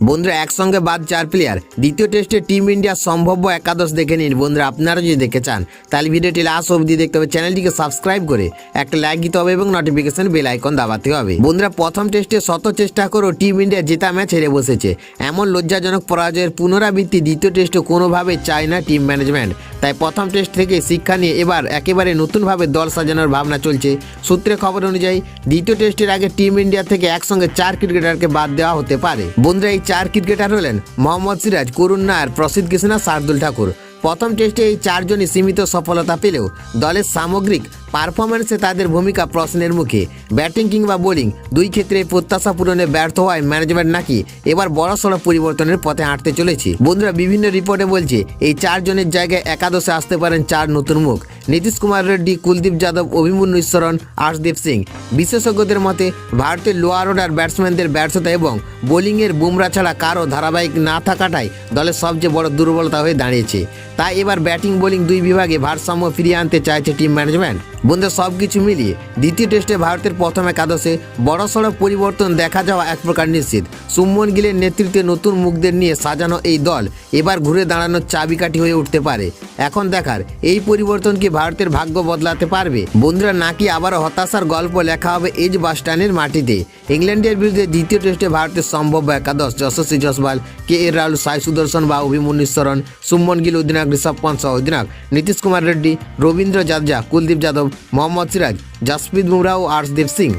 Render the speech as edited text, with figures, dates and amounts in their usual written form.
বন্ধুরা একসঙ্গে বাদ 4 প্লেয়ার, দ্বিতীয় টেস্টে টিম ইন্ডিয়ার সম্ভাব্য একাদশ দেখে নিন। বন্ধুরা আপনারা যদি দেখতে চান তাহলে ভিডিওটি লাস্ট অবধি দেখতে হবে, চ্যানেলটিকে সাবস্ক্রাইব করে একটা লাইক দিতে হবে এবং নোটিফিকেশন বেল আইকন দাবাতে হবে। বন্ধুরা প্রথম টেস্টে শত চেষ্টা করেও টিম ইন্ডিয়া জেতা ম্যাচ হেরে বসেছে। এমন লজ্জাজনক পরাজয়ের পুনরাবৃত্তি দ্বিতীয় টেস্টে কোনোভাবে চায় না টিম ম্যানেজমেন্ট। তাই প্রথম টেস্ট থেকে শিক্ষা নিয়ে এবার একেবারে নতুনভাবে দল সাজানোর ভাবনা চলছে। সূত্রে খবর অনুযায়ী দ্বিতীয় টেস্টের আগে টিম ইন্ডিয়া থেকে একসঙ্গে 4 ক্রিকেটারকে বাদ দেওয়া হতে পারে। বন্ধুরা এই 4 ক্রিকেটার হলেন মোহাম্মদ সিরাজ, করুণ নায়ার, প্রসিদ্ধ কৃষ্ণা, শার্দুল ঠাকুর। প্রথম টেস্টে এই 4 জনই সীমিত সফলতা পেলেও দলের সামগ্রিক পারফরম্যান্সে তাদের ভূমিকা প্রশ্নের মুখে। ব্যাটিং কিংবা বোলিং দুই ক্ষেত্রে প্রত্যাশা পূরণে ব্যর্থ হওয়ায় ম্যানেজমেন্ট নাকি এবার বড়সড় পরিবর্তনের পথে হাঁটতে চলেছে। বন্ধুরা বিভিন্ন রিপোর্টে বলছে এই 4 জনের জায়গায় একাদশে আসতে পারেন 4 নতুন মুখ: নীতিশ কুমার রেড্ডি, কুলদীপ যাদব, অভিমন্যু ঈশ্বরন, আর্শদীপ সিং। বিশেষজ্ঞদের মতে ভারতের লোয়ার অর্ডার ব্যাটসম্যানদের ব্যর্থতা এবং বোলিংয়ের বুমরা ছাড়া কারো ধারাবাহিক না থাকাটাই দলের সবচেয়ে বড় দুর্বলতা হয়ে দাঁড়িয়েছে। তাই এবার ব্যাটিং বোলিং দুই বিভাগে ভারসাম্য ফিরিয়ে আনতে চাইছে টিম ম্যানেজমেন্ট। বন্ধু সব কিছু মিলিয়ে দ্বিতীয় টেস্টে ভারতের প্রথম একাদশে বড়সড় পরিবর্তন দেখা যাওয়া এক প্রকার নিশ্চিত। শুভমন গিলের নেতৃত্বে নতুন মুখদের নিয়ে সাজানো এই দল এবার ঘুরে দাঁড়ানোর চাবিকাঠি হয়ে উঠতে পারে। এখন দেখার এই পরিবর্তন কি ভারতের ভাগ্য বদলাতে পারবে বন্ধুরা, নাকি আবারও হতাশার গল্প লেখা হবে এজ বাস্টানের মাটিতে। ইংল্যান্ডের বিরুদ্ধে দ্বিতীয় টেস্টে ভারতের সম্ভাব্য একাদশ: যশস্বী জয়সওয়াল, কে রাহুল, সাই সুদর্শন বা অভিমন্যু ঈশ্বরন, শুভমন গিল অধিনায়ক, ঋষভ পন্থ সহ অধিনায়ক নীতিশ কুমার রেড্ডি, রবীন্দ্র জাদেজা, কুলদীপ যাদব, মোহাম্মদ সিরাজ, জসপ্রীত বুমরাহ ও আর্শদীপ সিং।